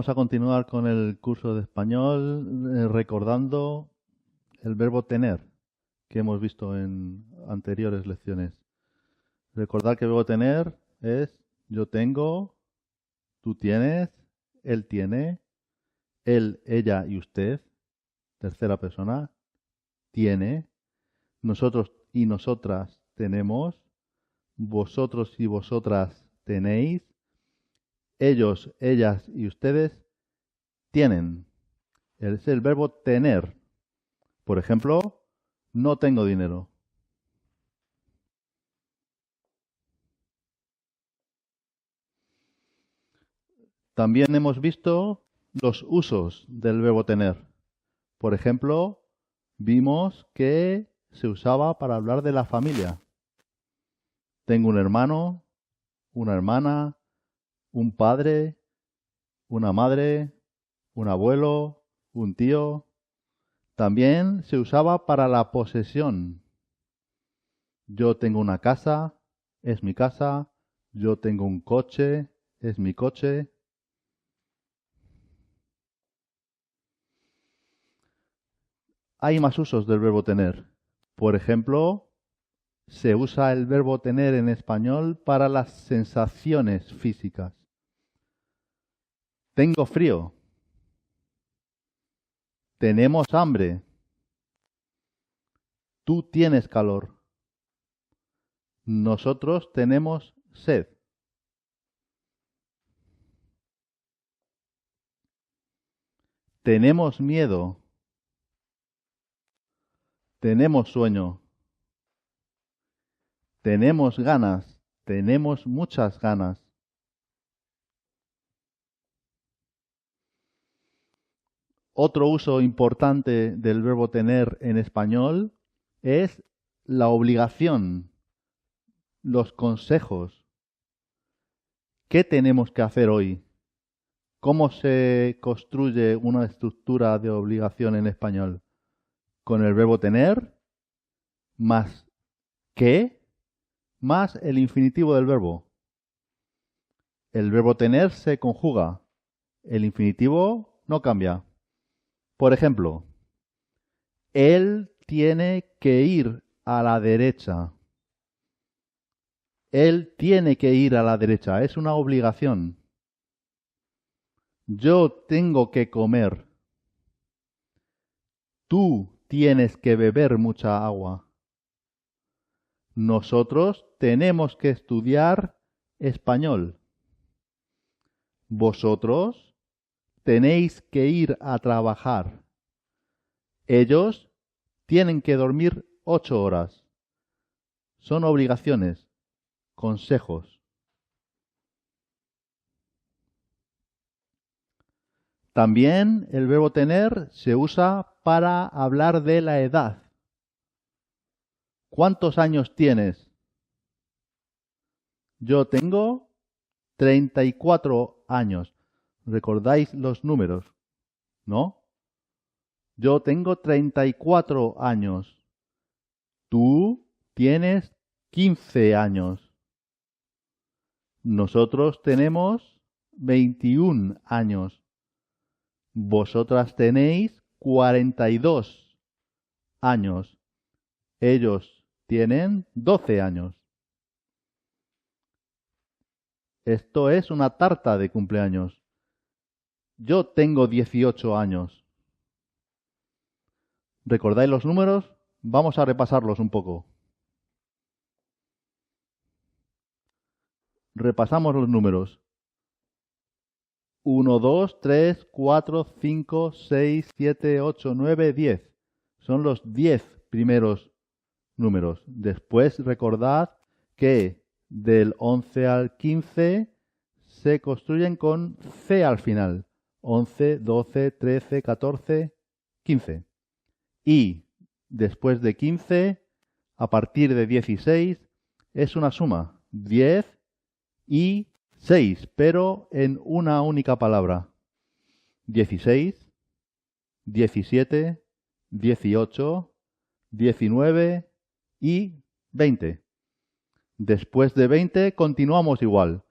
vamos a continuar con el curso de español recordando el verbo tener que hemos visto en anteriores lecciones. Recordad que el verbo tener es yo tengo, tú tienes, él tiene, él, ella y usted, tercera persona, tiene, nosotros y nosotras tenemos, vosotros y vosotras tenéis, ellos, ellas y ustedes tienen. Es el verbo tener. Por ejemplo, no tengo dinero. También hemos visto los usos del verbo tener. Por ejemplo, vimos que se usaba para hablar de la familia. Tengo un hermano, una hermana, un padre, una madre, un abuelo, un tío. También se usaba para la posesión. Yo tengo una casa, es mi casa. Yo tengo un coche, es mi coche. Hay más usos del verbo tener. Por ejemplo, se usa el verbo tener en español para las sensaciones físicas. Tengo frío. Tenemos hambre. Tú tienes calor. Nosotros tenemos sed. Tenemos miedo. Tenemos sueño. Tenemos ganas. Tenemos muchas ganas. Otro uso importante del verbo tener en español es la obligación, los consejos. ¿Qué tenemos que hacer hoy? ¿Cómo se construye una estructura de obligación en español? Con el verbo tener más que más el infinitivo del verbo. El verbo tener se conjuga. El infinitivo no cambia. Por ejemplo, él tiene que ir a la derecha. Él tiene que ir a la derecha. Es una obligación. Yo tengo que comer. Tú tienes que beber mucha agua. Nosotros tenemos que estudiar español. Vosotros tenéis que ir a trabajar. Ellos tienen que dormir 8 horas. Son obligaciones, consejos. También el verbo tener se usa para hablar de la edad. ¿Cuántos años tienes? Yo tengo 34 años. ¿Recordáis los números? ¿No? Yo tengo 34 años. Tú tienes 15 años. Nosotros tenemos 21 años. Vosotras tenéis 42 años. Ellos tienen 12 años. Esto es una tarta de cumpleaños. Yo tengo 18 años. ¿Recordáis los números? Vamos a repasarlos un poco. Repasamos los números. 1, 2, 3, 4, 5, 6, 7, 8, 9, 10. Son los 10 primeros números. Después recordad que del 11 al 15 se construyen con C al final. 11, 12, 13, 14, 15. Y después de 15, a partir de 16, es una suma. 10 y 6, pero en una única palabra. 16, 17, 18, 19 y 20. Después de 20 continuamos igual.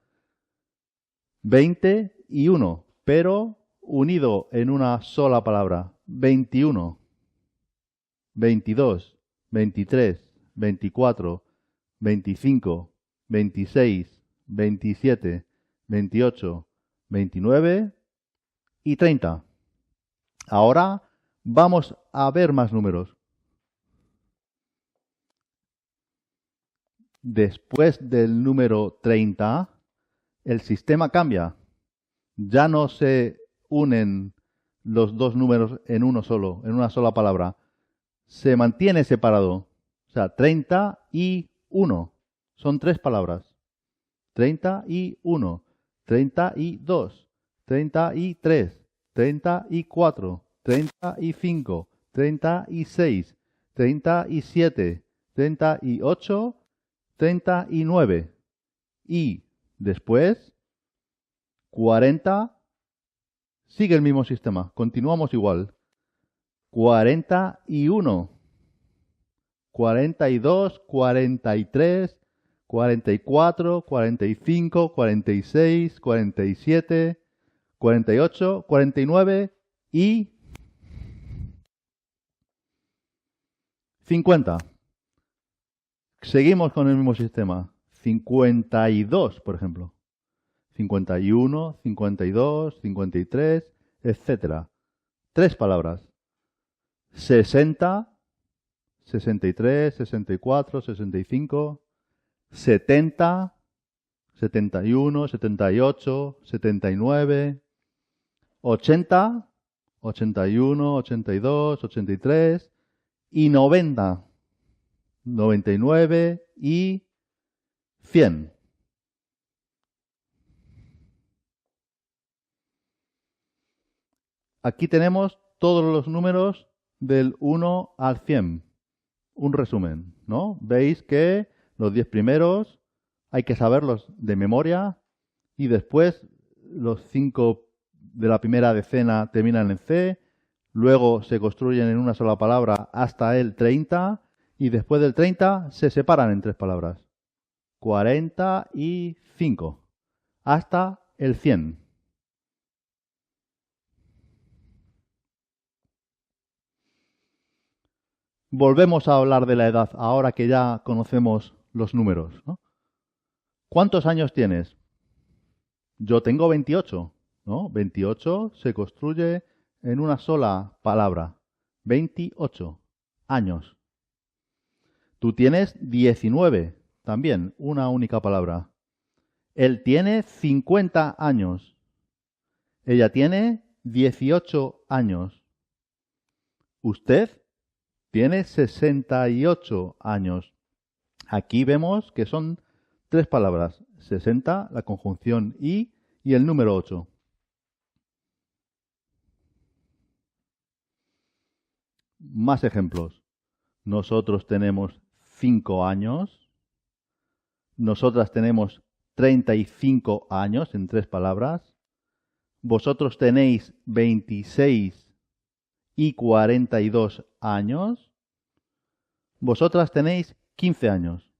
20 y 1, pero unido en una sola palabra. 21, 22, 23, 24, 25, 26, 27, 28, 29 y 30. Ahora vamos a ver más números. Después del número 30, el sistema cambia. Ya no se unen los dos números en uno solo, en una sola palabra. Se mantiene separado. O sea, 30 y 1. Son tres palabras. 31, 32, 33, 34, 35, 36, 37, 38, 39. Y después, 40, sigue el mismo sistema. Continuamos igual. 41, 42, 43, 44, 45, 46, 47, 48, 49 y 50. Seguimos con el mismo sistema. 52, por ejemplo. 51, 52, 53, etcétera. Tres palabras. 60, 63, 64, 65, 70, 71, 78, 79, 80, 81, 82, 83 y 90, 99 y 100. Aquí tenemos todos los números del 1 al 100. Un resumen, ¿no? Veis que los 10 primeros hay que saberlos de memoria y después los 5 de la primera decena terminan en C, luego se construyen en una sola palabra hasta el 30 y después del 30 se separan en tres palabras. 45 hasta el 100. Volvemos a hablar de la edad ahora que ya conocemos los números, ¿no? ¿Cuántos años tienes? Yo tengo 28, ¿no? 28 se construye en una sola palabra. 28 años. Tú tienes 19, también una única palabra. Él tiene 50 años. Ella tiene 18 años. Usted tiene 68 años. Aquí vemos que son tres palabras. 60, la conjunción y el número 8. Más ejemplos. Nosotros tenemos 5 años. Nosotras tenemos 35 años en tres palabras. Vosotros tenéis 26 y 42 años. Vosotras tenéis 15 años.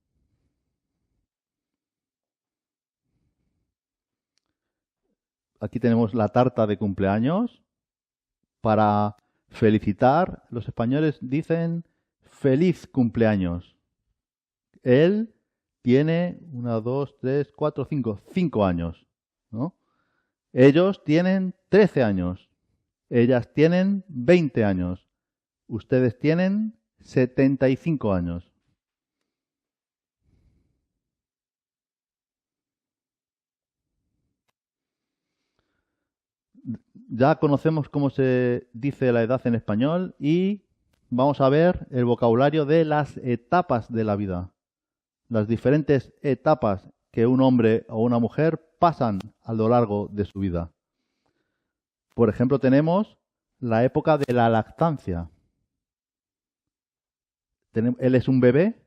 Aquí tenemos la tarta de cumpleaños. Para felicitar, los españoles dicen feliz cumpleaños. Él tiene 1, 2, 3, 4, 5 años, ¿no? Ellos tienen 13 años. Ellas tienen 20 años. Ustedes tienen 75 años. Ya conocemos cómo se dice la edad en español y vamos a ver el vocabulario de las etapas de la vida. Las diferentes etapas que un hombre o una mujer pasan a lo largo de su vida. Por ejemplo, tenemos la época de la lactancia. Él es un bebé,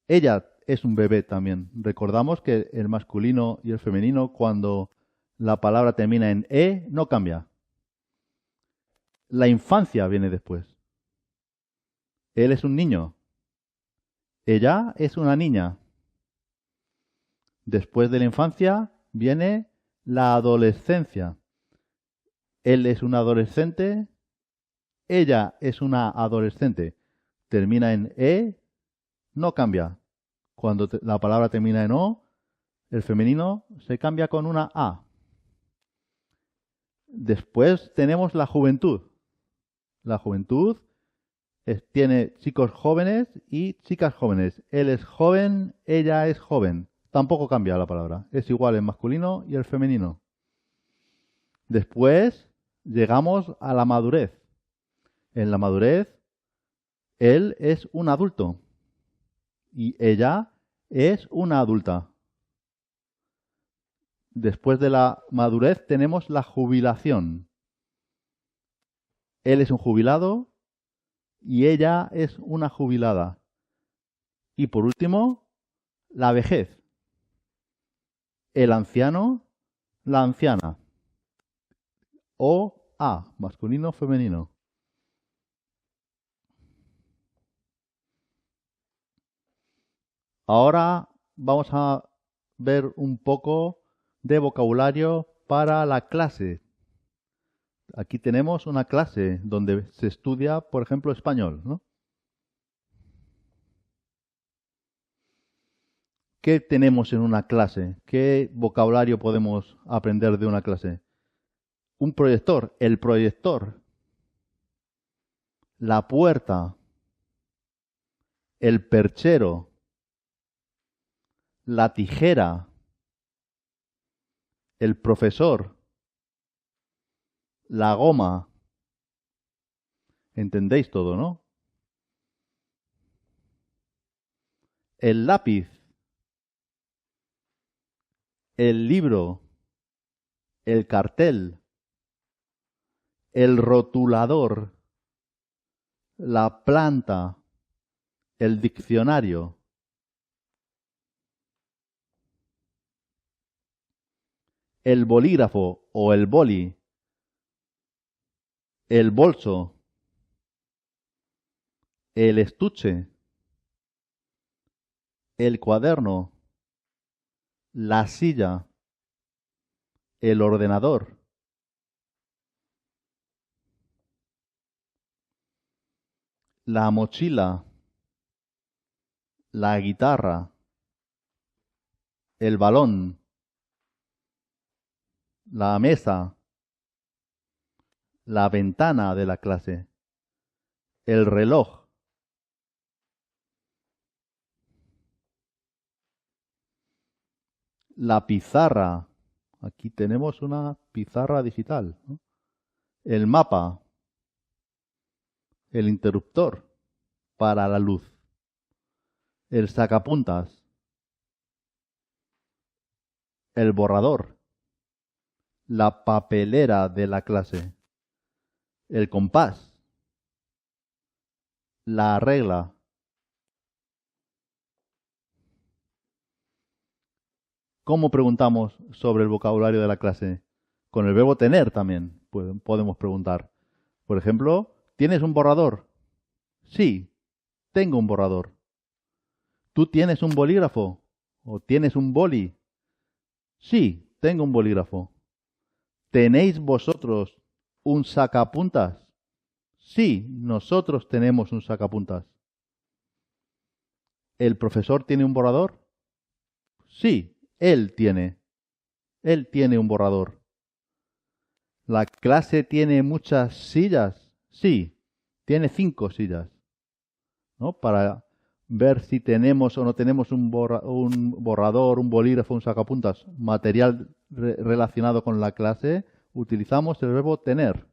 ella es un bebé también. Recordamos que el masculino y el femenino, cuando la palabra termina en E, no cambia. La infancia viene después. Él es un niño. Ella es una niña. Después de la infancia viene la adolescencia. Él es un adolescente. Ella es una adolescente. Termina en E, no cambia. Cuando la palabra termina en O, el femenino se cambia con una A. Después tenemos la juventud. La juventud tiene chicos jóvenes y chicas jóvenes. Él es joven, ella es joven. Tampoco cambia la palabra. Es igual el masculino y el femenino. Después llegamos a la madurez. En la madurez, él es un adulto y ella es una adulta. Después de la madurez tenemos la jubilación. Él es un jubilado y ella es una jubilada. Y por último, la vejez. El anciano, la anciana. O A, masculino, femenino. Ahora vamos a ver un poco de vocabulario para la clase. Aquí tenemos una clase donde se estudia, por ejemplo, español, ¿no? ¿Qué tenemos en una clase? ¿Qué vocabulario podemos aprender de una clase? Un proyector, el proyector, la puerta, el perchero, la tijera, el profesor, la goma. ¿Entendéis todo, no? El lápiz, el libro, el cartel, el rotulador, la planta, el diccionario. El bolígrafo o el boli, el bolso, el estuche, el cuaderno, la silla, el ordenador, la mochila, la guitarra, el balón, la mesa, la ventana de la clase, el reloj. La pizarra. Aquí tenemos una pizarra digital, ¿no? El mapa, el interruptor para la luz, el sacapuntas, el borrador, la papelera de la clase, el compás, la regla. ¿Cómo preguntamos sobre el vocabulario de la clase? Con el verbo tener también podemos preguntar. Por ejemplo, ¿tienes un borrador? Sí, tengo un borrador. ¿Tú tienes un bolígrafo? ¿O tienes un boli? Sí, tengo un bolígrafo. ¿Tenéis vosotros un sacapuntas? Sí, nosotros tenemos un sacapuntas. ¿El profesor tiene un borrador? Sí, él tiene. Él tiene un borrador. ¿La clase tiene muchas sillas? Sí, tiene 5 sillas, ¿no? Para ver si tenemos o no tenemos un borrador, un bolígrafo, un sacapuntas, material relacionado con la clase, utilizamos el verbo tener.